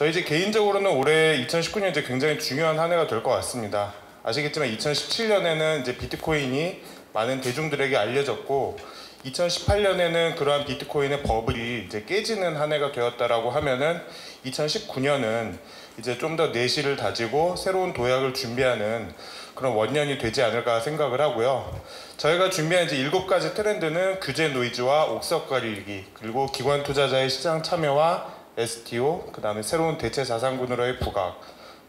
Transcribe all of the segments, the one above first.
저희 이제 개인적으로는 올해 2019년 이제 굉장히 중요한 한 해가 될 것 같습니다. 아시겠지만 2017년에는 이제 비트코인이 많은 대중들에게 알려졌고 2018년에는 그러한 비트코인의 버블이 이제 깨지는 한 해가 되었다라고 하면은 2019년은 이제 좀 더 내실을 다지고 새로운 도약을 준비하는 그런 원년이 되지 않을까 생각을 하고요. 저희가 준비한 이제 7가지 트렌드는 규제 노이즈와 옥석 가리기, 그리고 기관 투자자의 시장 참여와 STO, 그 다음에 새로운 대체 자산군으로의 부각,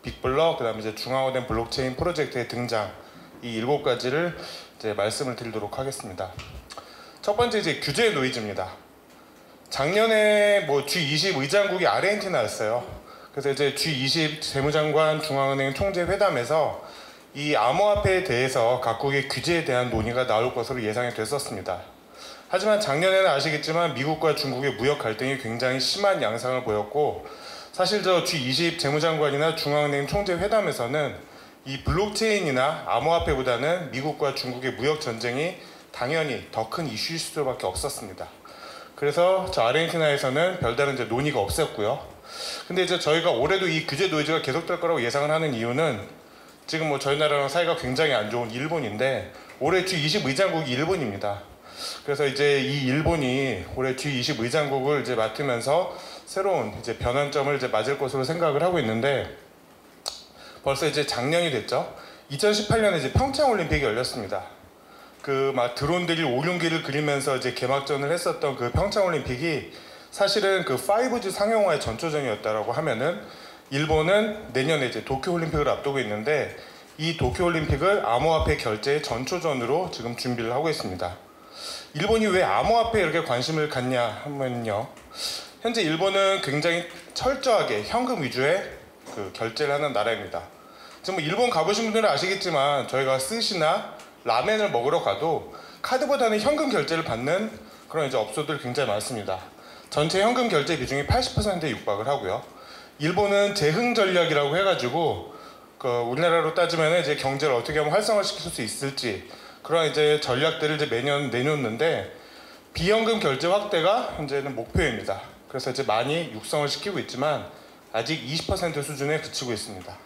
빅블럭, 그 다음에 이제 중앙화된 블록체인 프로젝트의 등장, 이 7가지를 이제 말씀을 드리도록 하겠습니다. 첫 번째 이제 규제 노이즈입니다. 작년에 뭐 G20 의장국이 아르헨티나였어요. 그래서 이제 G20 재무장관 중앙은행 총재 회담에서 이 암호화폐에 대해서 각국의 규제에 대한 논의가 나올 것으로 예상이 됐었습니다. 하지만 작년에는 아시겠지만 미국과 중국의 무역 갈등이 굉장히 심한 양상을 보였고, 사실 저 G20 재무장관이나 중앙은행 총재 회담에서는 이 블록체인이나 암호화폐보다는 미국과 중국의 무역 전쟁이 당연히 더 큰 이슈일 수밖에 없었습니다. 그래서 저 아르헨티나에서는 별다른 이제 논의가 없었고요. 근데 이제 저희가 올해도 이 규제 노이즈가 계속될 거라고 예상을 하는 이유는 지금 뭐 저희 나라랑 사이가 굉장히 안 좋은 일본인데 올해 G20 의장국이 일본입니다. 그래서 이제 이 일본이 올해 G20 의장국을 이제 맡으면서 새로운 이제 변환점을 이제 맞을 것으로 생각을 하고 있는데, 벌써 이제 작년이 됐죠. 2018년에 이제 평창 올림픽이 열렸습니다. 그 막 드론들이 오륜기를 그리면서 이제 개막전을 했었던 그 평창 올림픽이 사실은 그 5G 상용화의 전초전이었다라고 하면은, 일본은 내년에 이제 도쿄 올림픽을 앞두고 있는데 이 도쿄 올림픽을 암호화폐 결제의 전초전으로 지금 준비를 하고 있습니다. 일본이 왜 암호화폐에 이렇게 관심을 갖냐 하면요, 현재 일본은 굉장히 철저하게 현금 위주의 그 결제를 하는 나라입니다. 지금 뭐 일본 가보신 분들은 아시겠지만 저희가 스시나 라멘을 먹으러 가도 카드보다는 현금 결제를 받는 그런 이제 업소들 굉장히 많습니다. 전체 현금 결제 비중이 80%에 육박을 하고요. 일본은 재흥 전략이라고 해가지고 그 우리나라로 따지면 이제 경제를 어떻게 하면 활성화시킬 수 있을지 그런 이제 전략들을 이제 매년 내놓는데, 비현금 결제 확대가 현재는 목표입니다. 그래서 이제 많이 육성을 시키고 있지만 아직 20% 수준에 그치고 있습니다.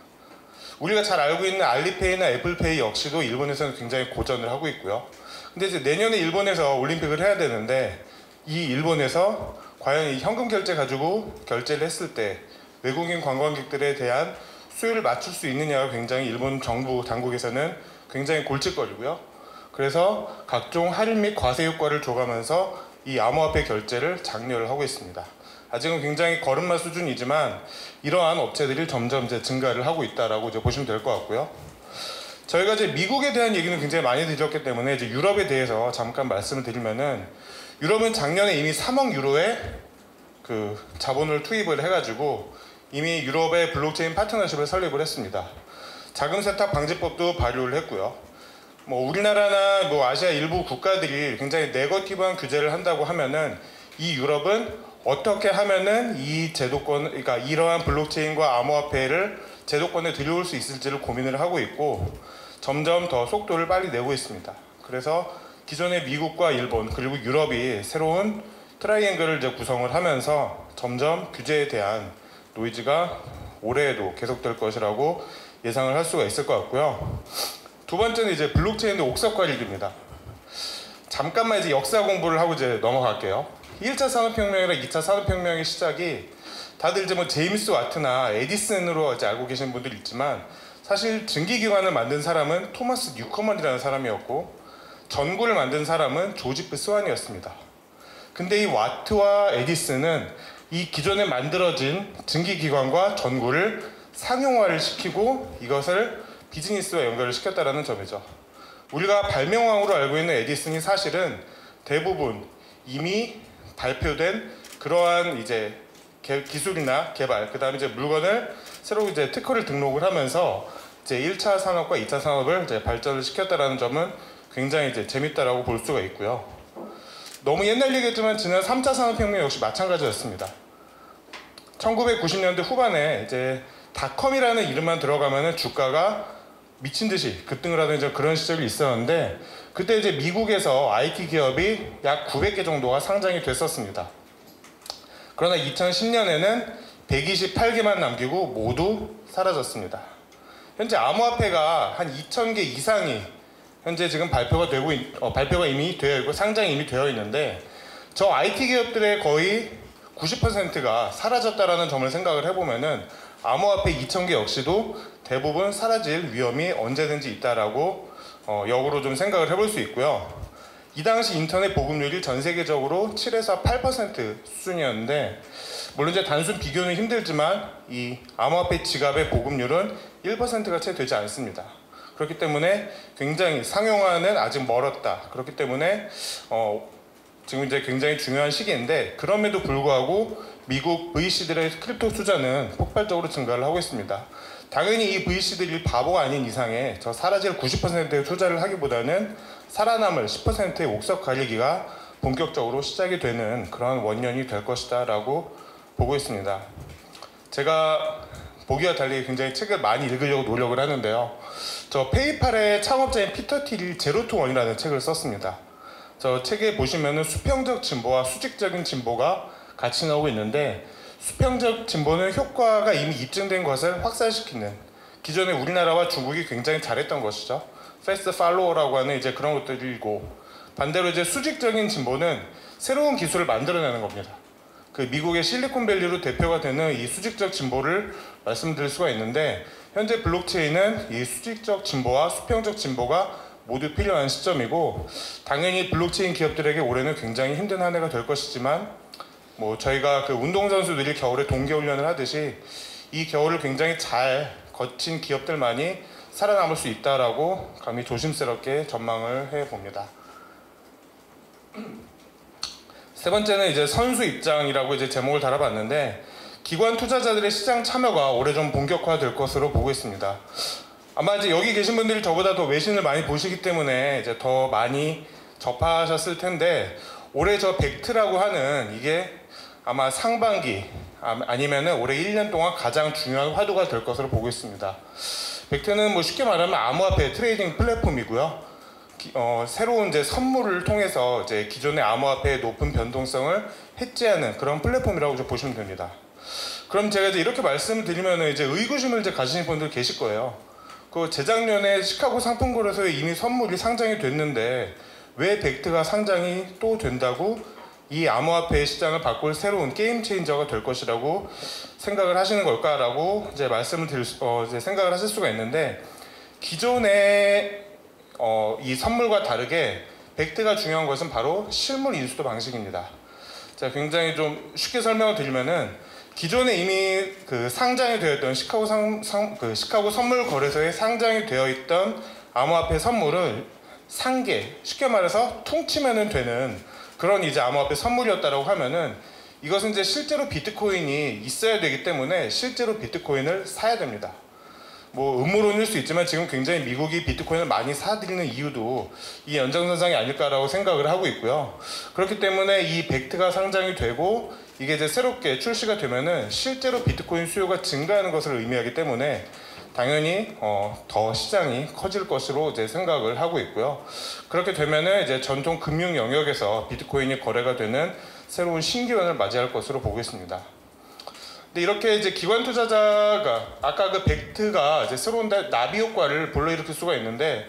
우리가 잘 알고 있는 알리페이나 애플페이 역시도 일본에서는 굉장히 고전을 하고 있고요. 근데 이제 내년에 일본에서 올림픽을 해야 되는데 이 일본에서 과연 이 현금 결제 가지고 결제를 했을 때 외국인 관광객들에 대한 수요를 맞출 수 있느냐가 굉장히 일본 정부 당국에서는 굉장히 골칫거리고요. 그래서 각종 할인 및 과세 효과를 줘가면서 이 암호화폐 결제를 장려를 하고 있습니다. 아직은 굉장히 걸음마 수준이지만 이러한 업체들이 점점 이제 증가를 하고 있다라고 이제 보시면 될 것 같고요. 저희가 이제 미국에 대한 얘기는 굉장히 많이 드렸기 때문에 이제 유럽에 대해서 잠깐 말씀을 드리면은, 유럽은 작년에 이미 3억 유로의 그 자본을 투입을 해가지고 이미 유럽의 블록체인 파트너십을 설립을 했습니다. 자금 세탁 방지법도 발효를 했고요. 뭐 우리나라나 뭐 아시아 일부 국가들이 굉장히 네거티브한 규제를 한다고 하면은 이 유럽은 어떻게 하면은 이 제도권, 그러니까 이러한 블록체인과 암호화폐를 제도권에 들여올 수 있을지를 고민을 하고 있고 점점 더 속도를 빨리 내고 있습니다. 그래서 기존의 미국과 일본 그리고 유럽이 새로운 트라이앵글을 이제 구성을 하면서 점점 규제에 대한 노이즈가 올해에도 계속될 것이라고 예상을 할 수가 있을 것 같고요. 두 번째는 이제 블록체인의 옥석 가리기입니다. 잠깐만 이제 역사 공부를 하고 이제 넘어갈게요. 1차 산업혁명이랑 2차 산업혁명의 시작이 다들 이제 뭐 제임스 와트나 에디슨으로 이제 알고 계신 분들이 있지만, 사실 증기기관을 만든 사람은 토마스 뉴커먼이라는 사람이었고 전구를 만든 사람은 조지프 스완이었습니다. 근데 이 와트와 에디슨은 이 기존에 만들어진 증기기관과 전구를 상용화를 시키고 이것을 비즈니스와 연결을 시켰다는 점이죠. 우리가 발명왕으로 알고 있는 에디슨이 사실은 대부분 이미 발표된 그러한 이제 기술이나 개발, 그 다음에 이제 물건을 새로 이제 특허를 등록을 하면서 이제 1차 산업과 2차 산업을 이제 발전을 시켰다는 점은 굉장히 이제 재밌다라고 볼 수가 있고요. 너무 옛날 얘기했지만 지난 3차 산업혁명 역시 마찬가지였습니다. 1990년대 후반에 이제 닷컴이라는 이름만 들어가면은 주가가 미친 듯이 급등을 하던 이제 그런 시절이 있었는데, 그때 이제 미국에서 IT 기업이 약 900개 정도가 상장이 됐었습니다. 그러나 2010년에는 128개만 남기고 모두 사라졌습니다. 현재 암호화폐가 한 2,000개 이상이 현재 지금 발표가 이미 되어 있고 상장이 이미 되어 있는데, 저 IT 기업들의 거의 90%가 사라졌다라는 점을 생각을 해보면은 암호화폐 2,000개 역시도 대부분 사라질 위험이 언제든지 있다라고 역으로 좀 생각을 해볼 수 있고요. 이 당시 인터넷 보급률이 전 세계적으로 7에서 8% 수준이었는데, 물론 이제 단순 비교는 힘들지만 이 암호화폐 지갑의 보급률은 1%가 채 되지 않습니다. 그렇기 때문에 굉장히 상용화는 아직 멀었다. 그렇기 때문에 지금 이제 굉장히 중요한 시기인데, 그럼에도 불구하고 미국 VC들의 크립토 투자는 폭발적으로 증가를 하고 있습니다. 당연히 이 VC들이 바보가 아닌 이상에 저 사라질 90%의 투자를 하기보다는 살아남을 10%의 옥석 가리기가 본격적으로 시작이 되는 그런 원년이 될 것이다 라고 보고 있습니다. 제가 보기와 달리 굉장히 책을 많이 읽으려고 노력을 하는데요. 저 페이팔의 창업자인 피터 틸이 제로 투 원이라는 책을 썼습니다. 저 책에 보시면은 수평적 진보와 수직적인 진보가 같이 나오고 있는데, 수평적 진보는 효과가 이미 입증된 것을 확산시키는, 기존에 우리나라와 중국이 굉장히 잘했던 것이죠. 패스트 팔로워라고 하는 이제 그런 것들이고, 반대로 이제 수직적인 진보는 새로운 기술을 만들어내는 겁니다. 그 미국의 실리콘밸리로 대표가 되는 이 수직적 진보를 말씀드릴 수가 있는데, 현재 블록체인은 이 수직적 진보와 수평적 진보가 모두 필요한 시점이고, 당연히 블록체인 기업들에게 올해는 굉장히 힘든 한 해가 될 것이지만, 저희가 그 운동선수들이 겨울에 동계훈련을 하듯이 이 겨울을 굉장히 잘 거친 기업들만이 살아남을 수 있다라고 감히 조심스럽게 전망을 해봅니다. 세 번째는 이제 선수 입장이라고 이제 제목을 달아봤는데, 기관 투자자들의 시장 참여가 올해 좀 본격화될 것으로 보고 있습니다. 아마 이제 여기 계신 분들이 저보다 더 외신을 많이 보시기 때문에 이제 더 많이 접하셨을 텐데, 올해 저 벡트라고 하는 이게 아마 상반기 아니면은 올해 1년 동안 가장 중요한 화두가 될 것으로 보고 있습니다. 벡트는 쉽게 말하면 암호화폐 트레이딩 플랫폼이고요. 새로운 이제 선물을 통해서 이제 기존의 암호화폐의 높은 변동성을 해지하는 그런 플랫폼이라고 좀 보시면 됩니다. 그럼 제가 이제 이렇게 말씀드리면 이제 의구심을 이제 가지신 분들 계실 거예요. 그 재작년에 시카고 상품거래소에 이미 선물이 상장이 됐는데 왜 벡트가 상장이 또 된다고 이 암호화폐 시장을 바꿀 새로운 게임 체인저가 될 것이라고 생각을 하시는 걸까라고 이제 이제 생각을 하실 수가 있는데, 기존의 이 선물과 다르게 벡트가 중요한 것은 바로 실물 인수도 방식입니다. 자, 굉장히 좀 쉽게 설명을 드리면은, 기존에 이미 그 상장이 되어 있던 시카고 선물 거래소에 상장이 되어 있던 암호화폐 선물을 상계, 쉽게 말해서 퉁치면은 되는 그런 이제 암호화폐 선물이었다라고 하면은, 이것은 이제 실제로 비트코인이 있어야 되기 때문에 실제로 비트코인을 사야 됩니다. 음모론일 수 있지만 지금 굉장히 미국이 비트코인을 많이 사들이는 이유도 이 연장선상이 아닐까라고 생각을 하고 있고요. 그렇기 때문에 이 벡트가 상장이 되고 이게 이제 새롭게 출시가 되면은 실제로 비트코인 수요가 증가하는 것을 의미하기 때문에 당연히 더 시장이 커질 것으로 이제 생각을 하고 있고요. 그렇게 되면은 이제 전통 금융 영역에서 비트코인이 거래가 되는 새로운 신기원을 맞이할 것으로 보고 있습니다. 근데 이렇게 이제 기관 투자자가 아까 그 벡트가 이제 새로운 나비 효과를 불러일으킬 수가 있는데,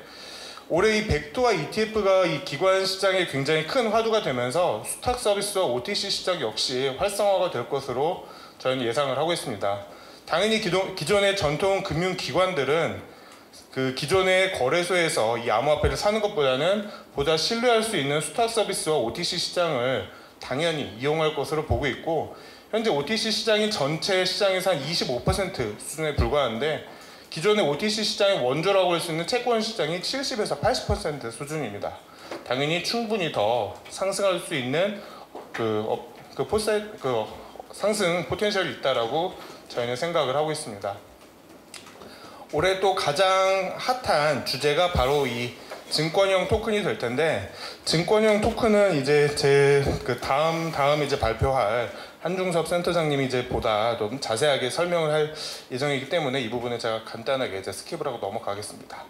올해 이 벡트와 ETF가 이 기관 시장에 굉장히 큰 화두가 되면서 수탁 서비스와 OTC 시장 역시 활성화가 될 것으로 저희는 예상을 하고 있습니다. 당연히 기존의 전통 금융 기관들은 그 기존의 거래소에서 이 암호화폐를 사는 것보다는 보다 신뢰할 수 있는 수탁 서비스와 OTC 시장을 당연히 이용할 것으로 보고 있고, 현재 OTC 시장이 전체 시장에서 한 25% 수준에 불과한데, 기존의 OTC 시장의 원조라고 할 수 있는 채권 시장이 70에서 80% 수준입니다. 당연히 충분히 더 상승할 수 있는 상승 포텐셜이 있다라고 저희는 생각을 하고 있습니다. 올해 또 가장 핫한 주제가 바로 이 증권형 토큰이 될 텐데, 증권형 토큰은 이제 제 다음 이제 발표할 한중섭 센터장님이 이제 보다 좀 자세하게 설명을 할 예정이기 때문에 이 부분에 제가 간단하게 이제 스킵을 하고 넘어가겠습니다.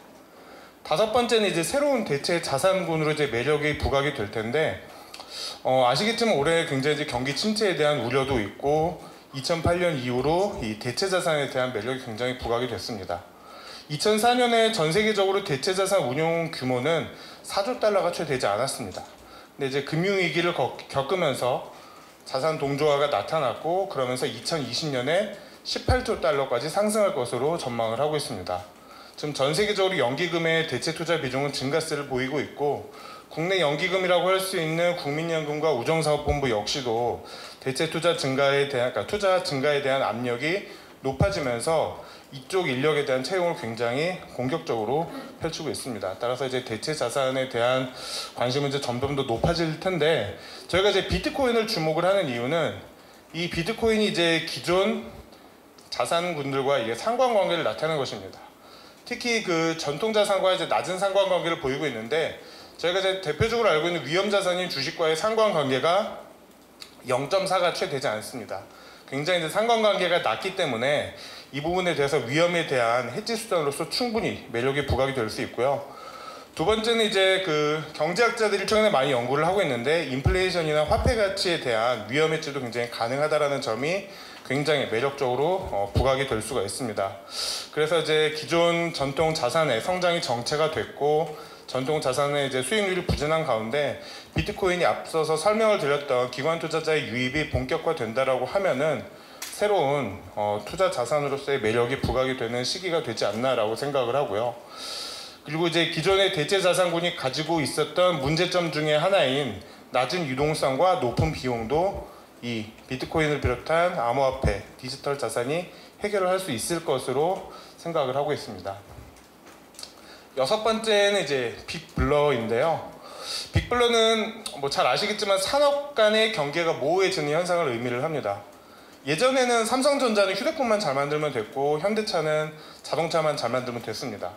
다섯 번째는 이제 새로운 대체 자산군으로 이제 매력이 부각이 될 텐데, 아시겠지만 올해 굉장히 이제 경기 침체에 대한 우려도 있고, 2008년 이후로 이 대체 자산에 대한 매력이 굉장히 부각이 됐습니다. 2004년에 전 세계적으로 대체 자산 운용 규모는 4조 달러가 채 되지 않았습니다. 근데 이제 금융위기를 겪으면서 자산 동조화가 나타났고, 그러면서 2020년에 18조 달러까지 상승할 것으로 전망을 하고 있습니다. 지금 전 세계적으로 연기금의 대체 투자 비중은 증가세를 보이고 있고, 국내 연기금이라고 할 수 있는 국민연금과 우정사업본부 역시도 대체 투자 증가에 대한, 그러니까 투자 증가에 대한 압력이 높아지면서 이쪽 인력에 대한 채용을 굉장히 공격적으로 펼치고 있습니다. 따라서 이제 대체 자산에 대한 관심은 이제 점점 더 높아질 텐데, 저희가 이제 비트코인을 주목을 하는 이유는 이 비트코인이 이제 기존 자산군들과 이게 상관관계를 나타내는 것입니다. 특히 그 전통 자산과 이제 낮은 상관관계를 보이고 있는데, 저희가 이제 대표적으로 알고 있는 위험 자산인 주식과의 상관관계가 0.4가 채 되지 않습니다. 굉장히 이제 상관관계가 낮기 때문에 이 부분에 대해서 위험에 대한 해지 수단으로서 충분히 매력이 부각이 될 수 있고요. 두 번째는 이제 그 경제학자들이 최근에 많이 연구를 하고 있는데, 인플레이션이나 화폐 가치에 대한 위험 해지도 굉장히 가능하다라는 점이 굉장히 매력적으로 부각이 될 수가 있습니다. 그래서 이제 기존 전통 자산의 성장이 정체가 됐고, 전통 자산의 이제 수익률이 부진한 가운데 비트코인이 앞서서 설명을 드렸던 기관 투자자의 유입이 본격화된다라고 하면은 새로운 투자 자산으로서의 매력이 부각이 되는 시기가 되지 않나라고 생각을 하고요. 그리고 이제 기존의 대체 자산군이 가지고 있었던 문제점 중에 하나인 낮은 유동성과 높은 비용도 이 비트코인을 비롯한 암호화폐, 디지털 자산이 해결을 할 수 있을 것으로 생각을 하고 있습니다. 여섯 번째는 이제 빅블러인데요. 빅블러는 뭐 잘 아시겠지만 산업 간의 경계가 모호해지는 현상을 의미를 합니다. 예전에는 삼성전자는 휴대폰만 잘 만들면 됐고, 현대차는 자동차만 잘 만들면 됐습니다.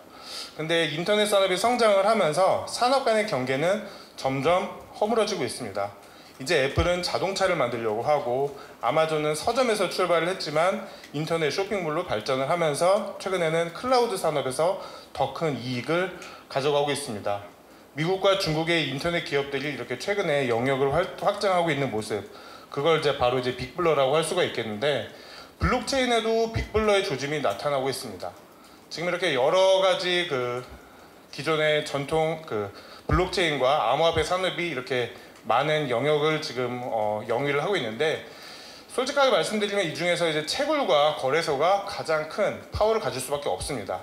근데 인터넷 산업이 성장을 하면서 산업 간의 경계는 점점 허물어지고 있습니다. 이제 애플은 자동차를 만들려고 하고, 아마존은 서점에서 출발을 했지만 인터넷 쇼핑몰로 발전을 하면서 최근에는 클라우드 산업에서 더 큰 이익을 가져가고 있습니다. 미국과 중국의 인터넷 기업들이 이렇게 최근에 영역을 확장하고 있는 모습, 그걸 이제 바로 이제 빅블러라고 할 수가 있겠는데, 블록체인에도 빅블러의 조짐이 나타나고 있습니다. 지금 이렇게 여러 가지 그 기존의 전통 그 블록체인과 암호화폐 산업이 이렇게 많은 영역을 지금 영위를 하고 있는데, 솔직하게 말씀드리면 이 중에서 이제 채굴과 거래소가 가장 큰 파워를 가질 수밖에 없습니다.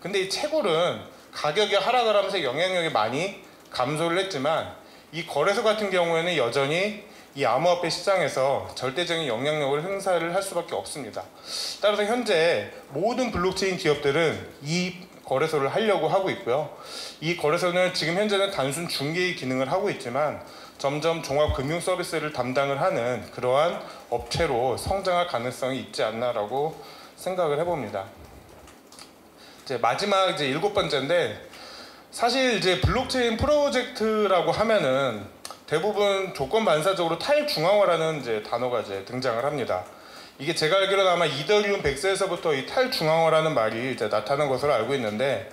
근데 이 채굴은 가격이 하락을 하면서 영향력이 많이 감소를 했지만, 이 거래소 같은 경우에는 여전히 이 암호화폐 시장에서 절대적인 영향력을 행사를 할 수밖에 없습니다. 따라서 현재 모든 블록체인 기업들은 이 거래소를 하려고 하고 있고요. 이 거래소는 지금 현재는 단순 중개의 기능을 하고 있지만 점점 종합금융 서비스를 담당을 하는 그러한 업체로 성장할 가능성이 있지 않나라고 생각을 해봅니다. 이제 마지막 이제 7번째인데, 사실 이제 블록체인 프로젝트라고 하면은 대부분 조건 반사적으로 탈중앙화라는 이제 단어가 이제 등장을 합니다. 이게 제가 알기로는 아마 이더리움 백서에서부터 이 탈중앙화라는 말이 이제 나타난 것으로 알고 있는데,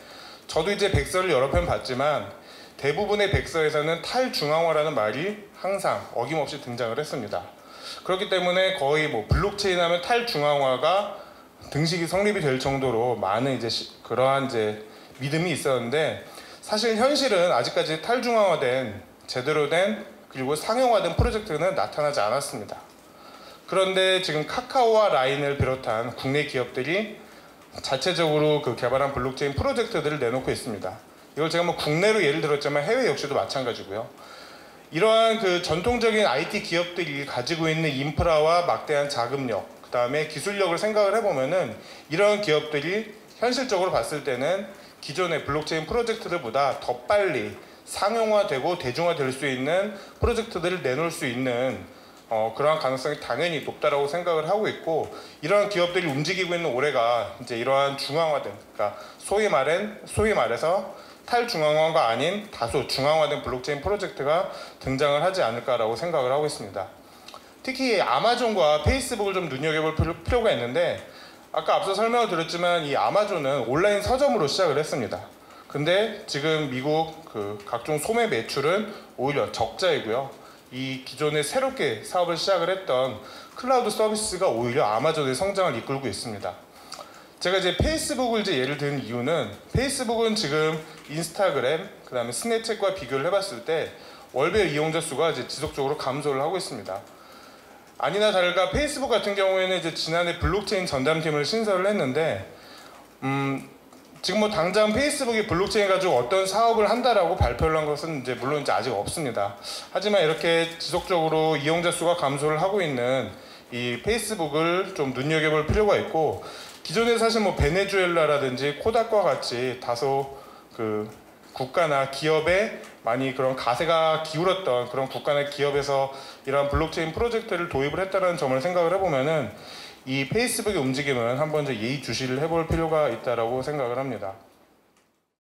저도 이제 백서를 여러 편 봤지만 대부분의 백서에서는 탈중앙화라는 말이 항상 어김없이 등장을 했습니다. 그렇기 때문에 거의 뭐 블록체인 하면 탈중앙화가 등식이 성립이 될 정도로 많은 이제 그러한 이제 믿음이 있었는데, 사실 현실은 아직까지 탈중앙화된 제대로 된 그리고 상용화된 프로젝트는 나타나지 않았습니다. 그런데 지금 카카오와 라인을 비롯한 국내 기업들이 자체적으로 그 개발한 블록체인 프로젝트들을 내놓고 있습니다. 이걸 제가 뭐 국내로 예를 들었지만 해외 역시도 마찬가지고요. 이러한 그 전통적인 IT 기업들이 가지고 있는 인프라와 막대한 자금력, 그 다음에 기술력을 생각을 해보면은 이러한 기업들이 현실적으로 봤을 때는 기존의 블록체인 프로젝트들보다 더 빨리 상용화되고 대중화될 수 있는 프로젝트들을 내놓을 수 있는 그러한 가능성이 당연히 높다라고 생각을 하고 있고, 이러한 기업들이 움직이고 있는 올해가 이제 이러한 중앙화된, 그러니까 소위 말해서 탈중앙화가 아닌 다소 중앙화된 블록체인 프로젝트가 등장을 하지 않을까라고 생각을 하고 있습니다. 특히 아마존과 페이스북을 좀 눈여겨볼 필요가 있는데, 아까 앞서 설명을 드렸지만 이 아마존은 온라인 서점으로 시작을 했습니다. 근데 지금 미국 그 각종 소매 매출은 오히려 적자이고요. 이 기존에 새롭게 사업을 시작을 했던 클라우드 서비스가 오히려 아마존의 성장을 이끌고 있습니다. 제가 이제 페이스북을 이제 예를 든 이유는 페이스북은 지금 인스타그램, 그다음에 스냅챗과 비교를 해봤을 때 월별 이용자 수가 이제 지속적으로 감소를 하고 있습니다. 아니나 다를까 페이스북 같은 경우에는 이제 지난해 블록체인 전담팀을 신설을 했는데 지금 뭐 당장 페이스북이 블록체인 가지고 어떤 사업을 한다라고 발표를 한 것은 이제 물론 이제 아직 없습니다. 하지만 이렇게 지속적으로 이용자 수가 감소를 하고 있는 이 페이스북을 좀 눈여겨볼 필요가 있고, 기존에 사실 뭐 베네수엘라라든지 코닥과 같이 다소 그 국가나 기업에 많이 그런 가세가 기울었던 그런 국가나 기업에서 이러한 블록체인 프로젝트를 도입을 했다는 점을 생각을 해보면은 이 페이스북의 움직임은 한번 예의주시를 해볼 필요가 있다라고 생각을 합니다.